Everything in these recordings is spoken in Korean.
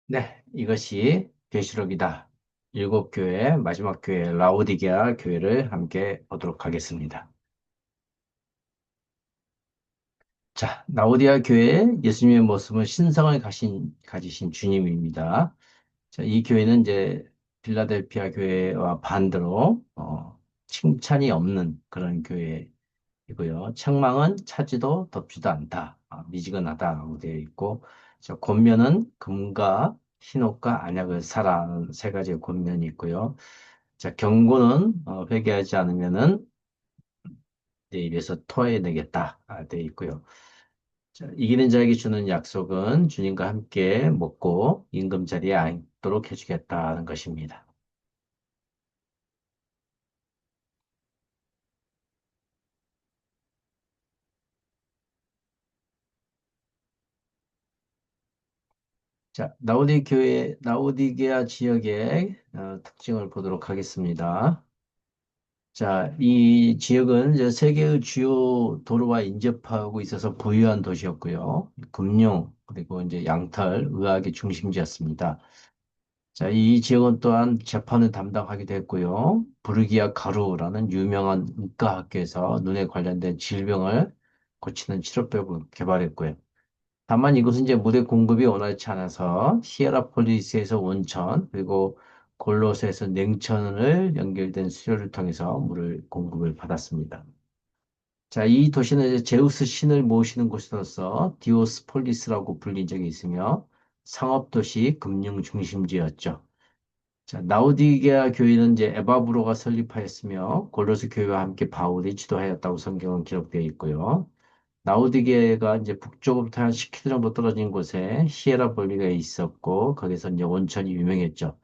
네, 이것이 계시록이다. 일곱 교회, 마지막 교회, 라오디게아 교회를 함께 보도록 하겠습니다. 자, 라오디게아 교회 예수님의 모습은 신성을 가지신 주님입니다. 자, 이 교회는 이제 필라델피아 교회와 반대로, 칭찬이 없는 그런 교회이고요. 책망은 차지도 덥지도 않다. 미지근하다라고 되어 있고, 자, 권면은 금과 흰옷과 안약을 사라는 세 가지의 권면이 있고요. 자, 경고는 회개하지 않으면은 내 입에서 토해내겠다 되어 있고요. 자, 이기는 자에게 주는 약속은 주님과 함께 먹고 임금 자리에 앉도록 해주겠다는 것입니다. 자, 라오디게아 지역의 특징을 보도록 하겠습니다. 자, 이 지역은 이제 세계의 주요 도로와 인접하고 있어서 부유한 도시였고요. 금융, 그리고 이제 양털, 의학의 중심지였습니다. 자, 이 지역은 또한 재판을 담당하기도 했고요. 부르기아 가루라는 유명한 의과학교에서 눈에 관련된 질병을 고치는 치료법을 개발했고요. 다만 이곳은 이제 물의 공급이 원활치 않아서 히에라폴리스에서 온천, 그리고 골로새에서 냉천을 연결된 수로를 통해서 물을 공급을 받았습니다. 자, 이 도시는 이제 제우스 신을 모시는 곳으로서 디오스폴리스라고 불린 적이 있으며 상업도시 금융 중심지였죠. 자, 나우디게아 교회는 이제 에바브로가 설립하였으며 골로새 교회와 함께 바울이 지도하였다고 성경은 기록되어 있고요. 나우디게가 이제 북쪽으로부터 한 10km 정도 떨어진 곳에 히에라볼리가 있었고, 거기서 이제 온천이 유명했죠.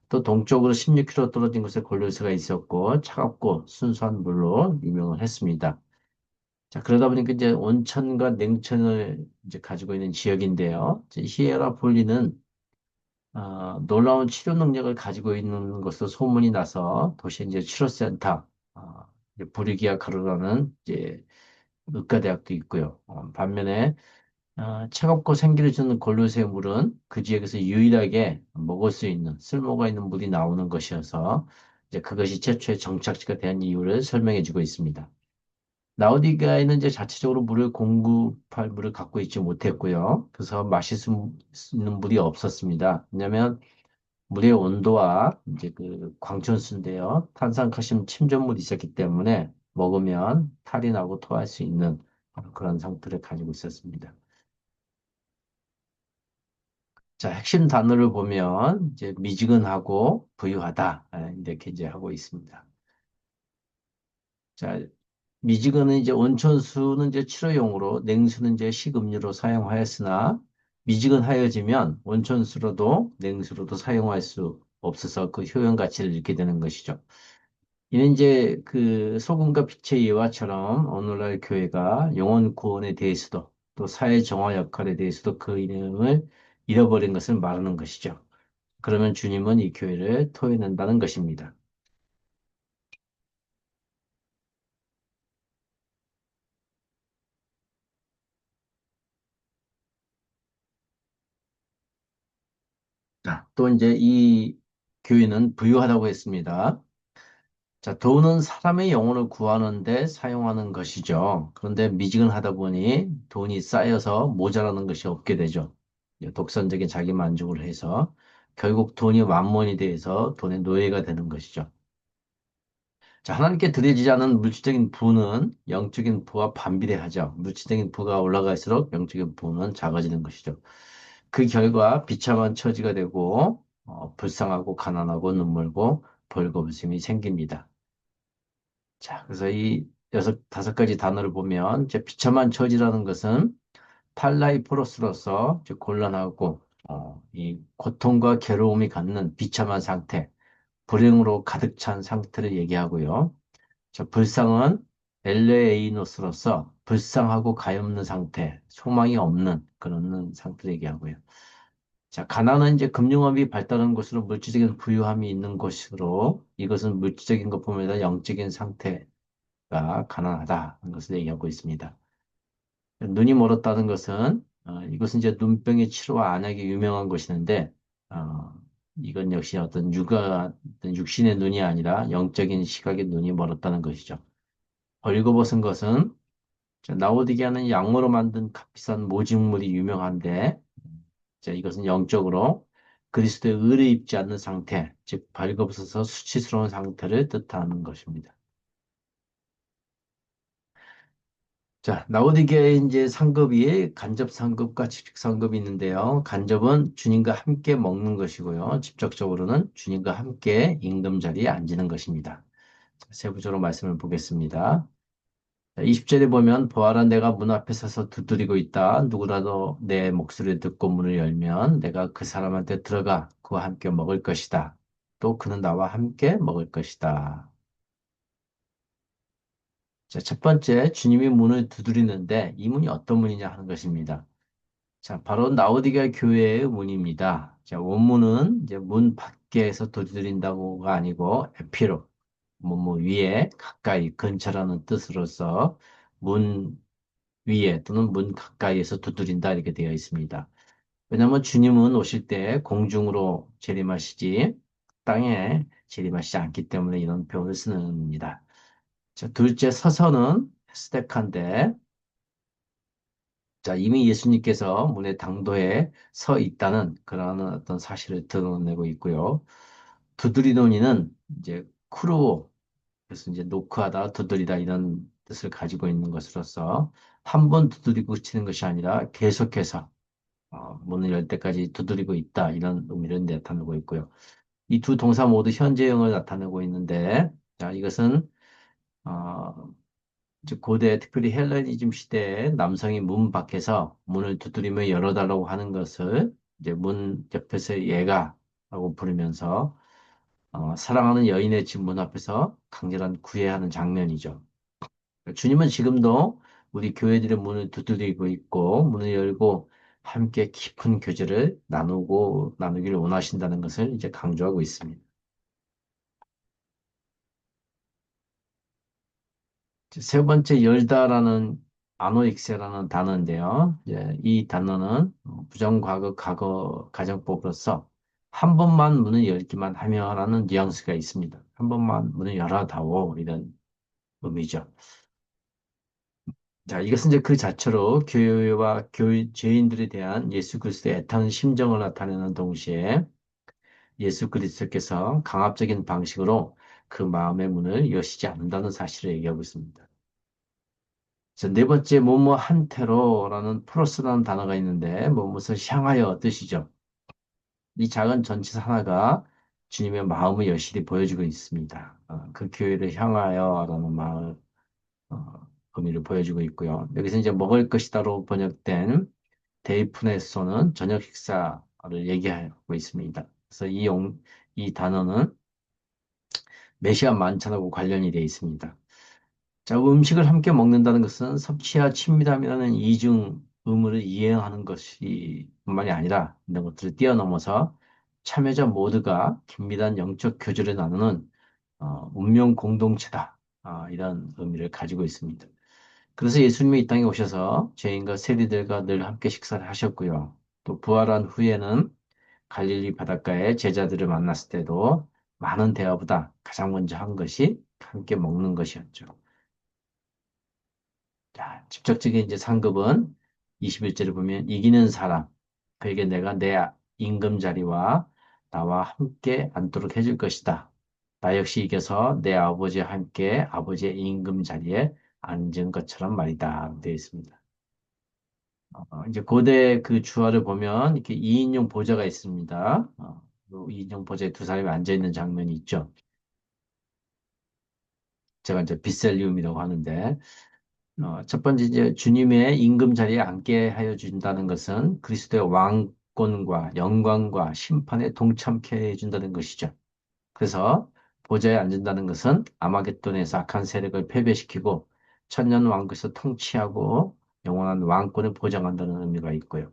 또 동쪽으로 16km 떨어진 곳에 골로새가 있었고, 차갑고 순수한 물로 유명을 했습니다. 자, 그러다 보니까 이제 온천과 냉천을 이제 가지고 있는 지역인데요. 이제 히에라폴리는 놀라운 치료 능력을 가지고 있는 것으로 소문이 나서 도시 이제 치료센터, 이제 부리기아 카르라는 이제 의과대학도 있고요. 반면에 차갑고 생기를 주는 골로새 물은 그 지역에서 유일하게 먹을 수 있는 쓸모가 있는 물이 나오는 것이어서 이제 그것이 최초의 정착지가 된 이유를 설명해 주고 있습니다. 라오디게아에는 이제 자체적으로 물을 공급할 물을 갖고 있지 못했고요. 그래서 마실 수 있는 물이 없었습니다. 왜냐하면 물의 온도와 이제 그 광천수인데요. 탄산칼슘 침전물이 있었기 때문에 먹으면 탈이 나고 토할 수 있는 그런 상태를 가지고 있었습니다. 자, 핵심 단어를 보면 이제 미지근하고 부유하다 이렇게 이제 하고 있습니다. 자, 미지근은 이제 온천수는 이제 치료용으로, 냉수는 이제 식음료로 사용하였으나 미지근하여지면 온천수로도 냉수로도 사용할 수 없어서 그 효용 가치를 잃게 되는 것이죠. 이는 이제 그 소금과 빛의 예화처럼 오늘날 교회가 영혼 구원에 대해서도 또 사회 정화 역할에 대해서도 그 이름을 잃어버린 것을 말하는 것이죠. 그러면 주님은 이 교회를 토해낸다는 것입니다. 자, 또 이제 이 교회는 부유하다고 했습니다. 자, 돈은 사람의 영혼을 구하는데 사용하는 것이죠. 그런데 미지근하다 보니 돈이 쌓여서 모자라는 것이 없게 되죠. 이제 독선적인 자기 만족을 해서 결국 돈이 만몬이 돼서 돈의 노예가 되는 것이죠. 자, 하나님께 드려지지 않은 물질적인 부는 영적인 부와 반비례하죠. 물질적인 부가 올라갈수록 영적인 부는 작아지는 것이죠. 그 결과 비참한 처지가 되고 불쌍하고 가난하고 눈물고 벌거벗음이 생깁니다. 자, 그래서 이 다섯 가지 단어를 보면 이제 비참한 처지라는 것은 팔라이포로스로서 이제 곤란하고 이 고통과 괴로움이 갖는 비참한 상태, 불행으로 가득 찬 상태를 얘기하고요. 자, 불쌍은 엘레이노스로서 불쌍하고 가엾는 상태, 소망이 없는 그런 상태를 얘기하고요. 자, 가난은 이제 금융업이 발달한 곳으로 물질적인 부유함이 있는 곳으로 이것은 물질적인 것뿐만 아니라 영적인 상태가 가난하다는 것을 얘기하고 있습니다. 눈이 멀었다는 것은 이것은 이제 눈병의 치료와 안약이 유명한 것이는데 어, 이건 역시 어떤 육신의 눈이 아니라 영적인 시각의 눈이 멀었다는 것이죠. 벌거벗은 것은 나오디게는 양모로 만든 값비싼 모직물이 유명한데, 이것은 영적으로 그리스도의 의를 입지 않는 상태, 즉 벌거벗어서 수치스러운 상태를 뜻하는 것입니다. 자, 라오디게의 이제 상급이 간접 상급과 직접 상급이 있는데요. 간접은 주님과 함께 먹는 것이고요. 직접적으로는 주님과 함께 임금 자리에 앉는 것입니다. 자, 세부적으로 말씀을 보겠습니다. 20절에 보면 부활한 내가 문 앞에 서서 두드리고 있다. 누구라도 내 목소리를 듣고 문을 열면 내가 그 사람한테 들어가 그와 함께 먹을 것이다. 또 그는 나와 함께 먹을 것이다. 자, 첫 번째, 주님이 문을 두드리는데 이 문이 어떤 문이냐 하는 것입니다. 자, 바로 라오디게아 교회의 문입니다. 자, 원문은 이제 문 밖에서 두드린다고가 아니고 에피로, 뭐 위에 가까이 근처라는 뜻으로서 문 위에 또는 문 가까이에서 두드린다 이렇게 되어 있습니다. 왜냐하면 주님은 오실 때 공중으로 재림하시지 땅에 재림하시지 않기 때문에 이런 표현을 쓰는 겁니다. 자, 둘째 서서는 스택한데 자, 이미 예수님께서 문의 당도에 서 있다는 그런 어떤 사실을 드러내고 있고요. 두드리노니는 이제 크루오, 그래서 이제 노크하다, 두드리다 이런 뜻을 가지고 있는 것으로서 한 번 두드리고 치는 것이 아니라 계속해서 문을 열 때까지 두드리고 있다 이런 의미를 나타내고 있고요. 이 두 동사 모두 현재형을 나타내고 있는데 자, 이것은 어, 즉 고대 특별히 헬레니즘 시대에 남성이 문 밖에서 문을 두드리며 열어달라고 하는 것을 이제 문 옆에서 얘가라고 부르면서 사랑하는 여인의 집 문 앞에서 강렬한 구애하는 장면이죠. 주님은 지금도 우리 교회들의 문을 두드리고 있고 문을 열고 함께 깊은 교제를 나누기를 원하신다는 것을 이제 강조하고 있습니다. 세 번째 열다라는 아노익세라는 단어인데요. 이제 이 단어는 부정과거 과거 가정법으로서 한 번만 문을 열기만 하면라는 뉘앙스가 있습니다. 한 번만 문을 열어다오 이런 의미죠. 자, 이것은 이제 그 자체로 교회와 죄인들에 대한 예수 그리스도의 애타는 심정을 나타내는 동시에 예수 그리스도께서 강압적인 방식으로 그 마음의 문을 여시지 않는다는 사실을 얘기하고 있습니다. 자, 네 번째, 뭐뭐 한테로라는 플러스라는 단어가 있는데, 뭐뭇을 향하여 뜻이죠. 이 작은 전치사 하나가 주님의 마음을 여실히 보여주고 있습니다. 그 교회를 향하여라는 마음, 의미를 보여주고 있고요. 여기서 이제 먹을 것이다로 번역된 데이프네소는 저녁 식사를 얘기하고 있습니다. 그래서 이 단어는 메시아 만찬하고 관련이 되어 있습니다. 자, 음식을 함께 먹는다는 것은 섭취와 친밀함이라는 이중 의무를 이행하는 것이 뿐만이 아니라 이런 것들을 뛰어넘어서 참여자 모두가 긴밀한 영적 교제를 나누는 운명 공동체다. 이런 의미를 가지고 있습니다. 그래서 예수님이 이 땅에 오셔서 죄인과 세리들과 늘 함께 식사를 하셨고요. 또 부활한 후에는 갈릴리 바닷가에 제자들을 만났을 때도 많은 대화보다 가장 먼저 한 것이 함께 먹는 것이었죠. 자, 직접적인 이제 상급은 21절을 보면 이기는 사람, 그에게 내가 내 임금 자리와 나와 함께 앉도록 해줄 것이다. 나 역시 이겨서 내 아버지와 함께 아버지의 임금 자리에 앉은 것처럼 말이다. 되어 있습니다. 이제 고대 그 주화를 보면 이렇게 2인용 보좌가 있습니다. 2인용 보좌에 두 사람이 앉아 있는 장면이 있죠. 제가 이제 비셀리움이라고 하는데, 첫 번째 이제 주님의 임금 자리에 앉게 하여 준다는 것은 그리스도의 왕권과 영광과 심판에 동참케 해 준다는 것이죠. 그래서 보좌에 앉는다는 것은 아마겟돈에서 악한 세력을 패배시키고 천년 왕국에서 통치하고 영원한 왕권을 보장한다는 의미가 있고요.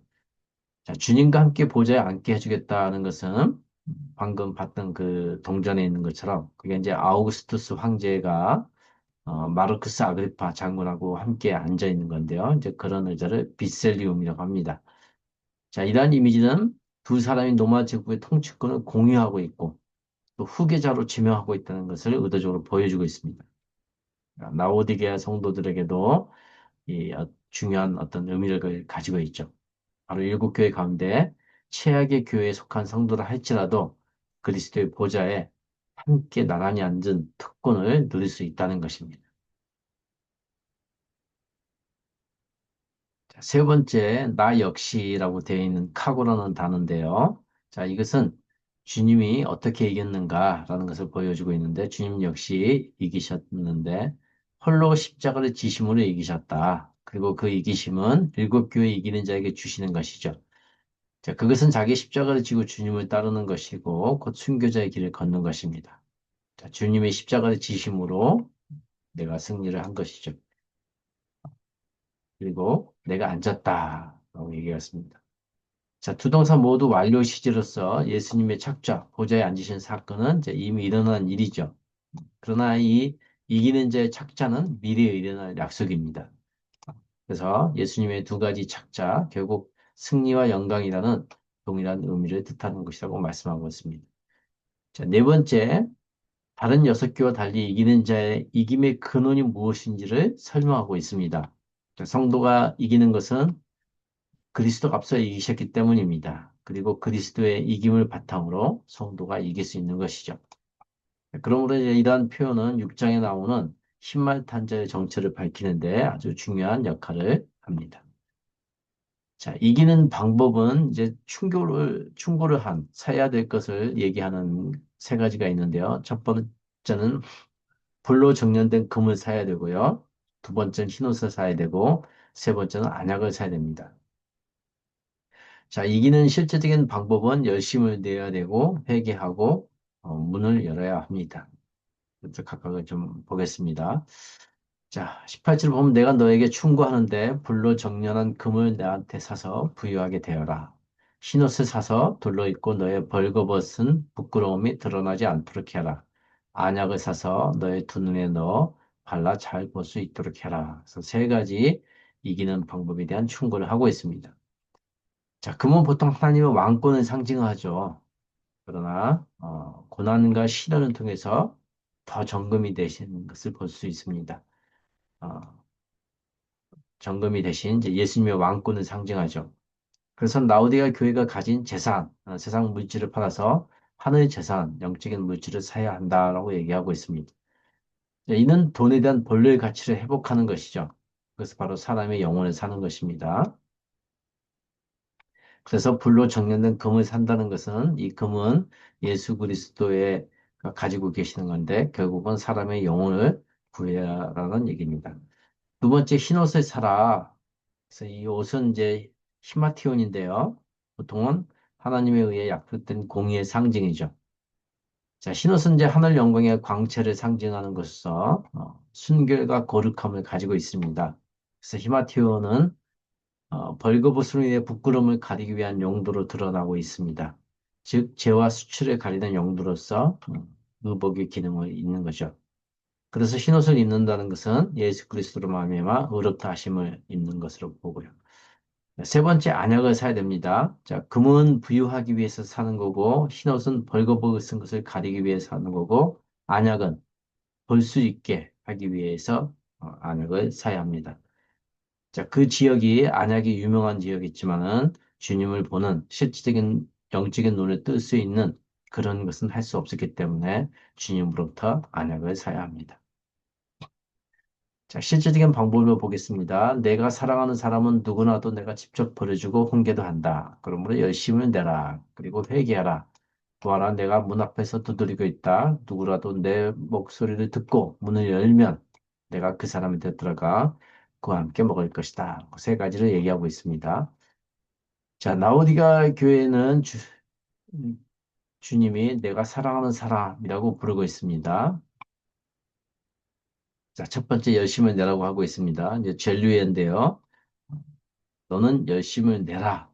자, 주님과 함께 보좌에 앉게 해주겠다는 것은 방금 봤던 그 동전에 있는 것처럼 그게 이제 아우구스투스 황제가 마르크스 아그리파 장군하고 함께 앉아 있는 건데요. 이제 그런 의자를 비셀리움이라고 합니다. 자, 이러한 이미지는 두 사람이 로마 제국의 통치권을 공유하고 있고 또 후계자로 지명하고 있다는 것을 의도적으로 보여주고 있습니다. 라오디게아 성도들에게도 중요한 어떤 의미를 가지고 있죠. 바로 일곱 교회 가운데 최악의 교회에 속한 성도라 할지라도 그리스도의 보좌에 함께 나란히 앉은 특권을 누릴 수 있다는 것입니다. 자, 세 번째, 나 역시라고 되어 있는 카고라는 단어인데요. 자, 이것은 주님이 어떻게 이겼는가라는 것을 보여주고 있는데, 주님 역시 이기셨는데, 홀로 십자가를 지심으로 이기셨다. 그리고 그 이기심은 일곱 교회 이기는 자에게 주시는 것이죠. 자, 그것은 자기 십자가를 지고 주님을 따르는 것이고, 곧 순교자의 길을 걷는 것입니다. 자, 주님의 십자가를 지심으로 내가 승리를 한 것이죠. 그리고 내가 앉았다라고 얘기했습니다. 자, 두 동사 모두 완료 시제로서 예수님의 착좌, 보좌에 앉으신 사건은 이제 이미 일어난 일이죠. 그러나 이 이기는 자의 착자는 미래에 일어날 약속입니다. 그래서 예수님의 두 가지 착자, 결국 승리와 영광이라는 동일한 의미를 뜻하는 것이라고 말씀하고 있습니다. 자, 네 번째, 다른 여섯 개와 달리 이기는 자의 이김의 근원이 무엇인지를 설명하고 있습니다. 자, 성도가 이기는 것은 그리스도가 앞서 이기셨기 때문입니다. 그리고 그리스도의 이김을 바탕으로 성도가 이길 수 있는 것이죠. 그러므로 이제 이러한 표현은 6장에 나오는 신말탄자의 정체를 밝히는데 아주 중요한 역할을 합니다. 자, 이기는 방법은 이제 충고를 사야 될 것을 얘기하는 세 가지가 있는데요. 첫 번째는 불로 정련된 금을 사야 되고요. 두 번째는 흰옷을 사야 되고, 세 번째는 안약을 사야 됩니다. 자, 이기는 실제적인 방법은 열심을 내야 되고, 회개하고, 문을 열어야 합니다. 그래서 각각을 좀 보겠습니다. 자, 18절 보면 내가 너에게 충고하는데 불로 정련한 금을 내한테 사서 부유하게 되어라. 흰옷을 사서 둘러 입고 너의 벌거벗은 부끄러움이 드러나지 않도록 해라. 안약을 사서 너의 두 눈에 넣어 발라 잘 볼 수 있도록 해라. 그래서 세 가지 이기는 방법에 대한 충고를 하고 있습니다. 자, 금은 보통 하나님의 왕권을 상징하죠. 그러나 고난과 시련을 통해서 더 정금이 되시는 것을 볼 수 있습니다. 어, 정금이 대신 이제 예수님의 왕권을 상징하죠. 그래서 라오디가 교회가 가진 재산, 세상 물질을 팔아서 하늘의 재산, 영적인 물질을 사야 한다라고 얘기하고 있습니다. 이는 돈에 대한 본래의 가치를 회복하는 것이죠. 그래서 바로 사람의 영혼을 사는 것입니다. 그래서 불로 정련된 금을 산다는 것은 이 금은 예수 그리스도의 가지고 계시는 건데 결국은 사람의 영혼을 구해라라는 얘기입니다. 두 번째 흰옷을 사라. 그래서 이 옷은 이제 히마티온인데요. 보통은 하나님에 의해 약속된 공의의 상징이죠. 자, 흰옷은 이제 하늘 영광의 광채를 상징하는 것으로서 순결과 거룩함을 가지고 있습니다. 그래서 히마티온은 벌거벗음으로 인해 부끄러움을 가리기 위한 용도로 드러나고 있습니다. 즉, 죄와 수치를 가리는 용도로서 의복의 기능을 있는 거죠. 그래서 흰옷을 입는다는 것은 예수 그리스도로 말미암아 의롭다 하심을 입는 것으로 보고요. 세 번째 안약을 사야 됩니다. 자, 금은 부유하기 위해서 사는 거고 흰옷은 벌거벗은 것을 가리기 위해서 사는 거고 안약은 볼 수 있게 하기 위해서 안약을 사야 합니다. 자, 그 지역이 안약이 유명한 지역이지만은 주님을 보는 실질적인 영적인 눈을 뜰 수 있는 그런 것은 할 수 없었기 때문에 주님으로부터 안약을 사야 합니다. 자, 실질적인 방법을 보겠습니다. 내가 사랑하는 사람은 누구나도 내가 직접 버려주고 훈계도 한다. 그러므로 열심을 내라. 그리고 회개하라. 또 하나 내가 문 앞에서 두드리고 있다. 누구라도 내 목소리를 듣고 문을 열면 내가 그 사람한테 들어가 그와 함께 먹을 것이다. 세 가지를 얘기하고 있습니다. 자, 나오디가 교회는 주님이 내가 사랑하는 사람이라고 부르고 있습니다. 자, 첫 번째 열심을 내라고 하고 있습니다. 이제 젤류엔데요. 너는 열심을 내라.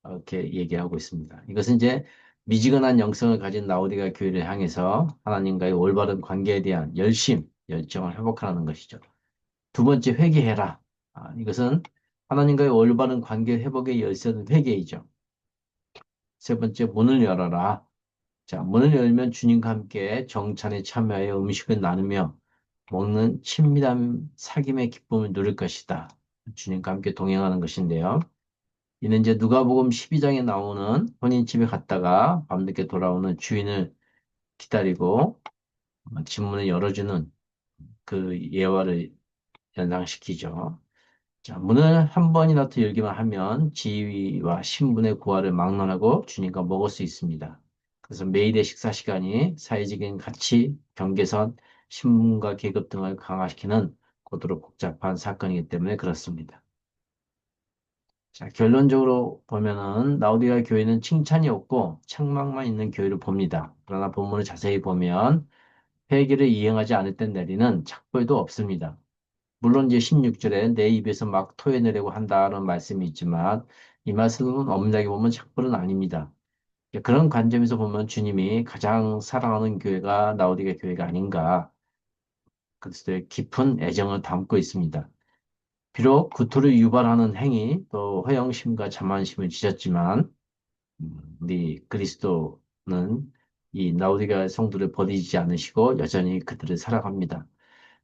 이렇게 얘기하고 있습니다. 이것은 이제 미지근한 영성을 가진 라오디가 교회를 향해서 하나님과의 올바른 관계에 대한 열정을 회복하는 것이죠. 두 번째, 회개해라. 이것은 하나님과의 올바른 관계 회복의 열쇠는 회개이죠. 세 번째, 문을 열어라. 자, 문을 열면 주님과 함께 정찬에 참여하여 음식을 나누며 먹는 친밀한 사귐의 기쁨을 누릴 것이다. 주님과 함께 동행하는 것인데요. 이는 이제 누가복음 12장에 나오는 혼인집에 갔다가 밤늦게 돌아오는 주인을 기다리고 집문을 열어주는 그 예화를 연상시키죠. 자, 문을 한 번이라도 열기만 하면 지위와 신분의 고하를 막론하고 주님과 먹을 수 있습니다. 그래서 매일의 식사 시간이 사회적인 가치, 경계선, 신분과 계급 등을 강화시키는 고도로 복잡한 사건이기 때문에 그렇습니다. 자, 결론적으로 보면은 라우디가 교회는 칭찬이 없고 책망만 있는 교회를 봅니다. 그러나 본문을 자세히 보면 회개를 이행하지 않을 때 내리는 착벌도 없습니다. 물론 이제 16절에 내 입에서 막 토해내려고 한다는 말씀이 있지만 이 말씀은 엄밀하게 보면 착벌은 아닙니다. 그런 관점에서 보면 주님이 가장 사랑하는 교회가 라우디가 교회가 아닌가 그리스도의 깊은 애정을 담고 있습니다. 비록 구토를 유발하는 행위 또 허영심과 자만심을 지졌지만 우리 그리스도는 이 라우디가 성도를 버리지 않으시고 여전히 그들을 사랑합니다.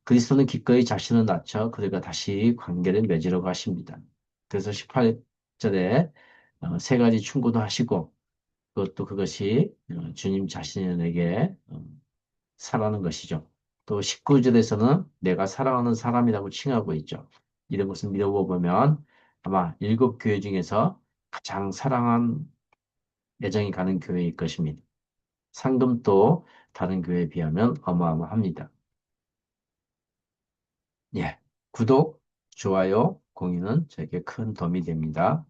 그리스도는 기꺼이 자신을 낮춰 그들과 다시 관계를 맺으려고 하십니다. 그래서 18절에 세 가지 충고도 하시고 그것도 그것이 주님 자신에게 사랑하는 것이죠. 또 19절에서는 내가 사랑하는 사람이라고 칭하고 있죠. 이런 것을 믿어보면 아마 일곱 교회 중에서 가장 사랑한 애정이 가는 교회일 것입니다. 상금도 다른 교회에 비하면 어마어마합니다. 예, 구독, 좋아요, 공유는 저에게 큰 도움이 됩니다.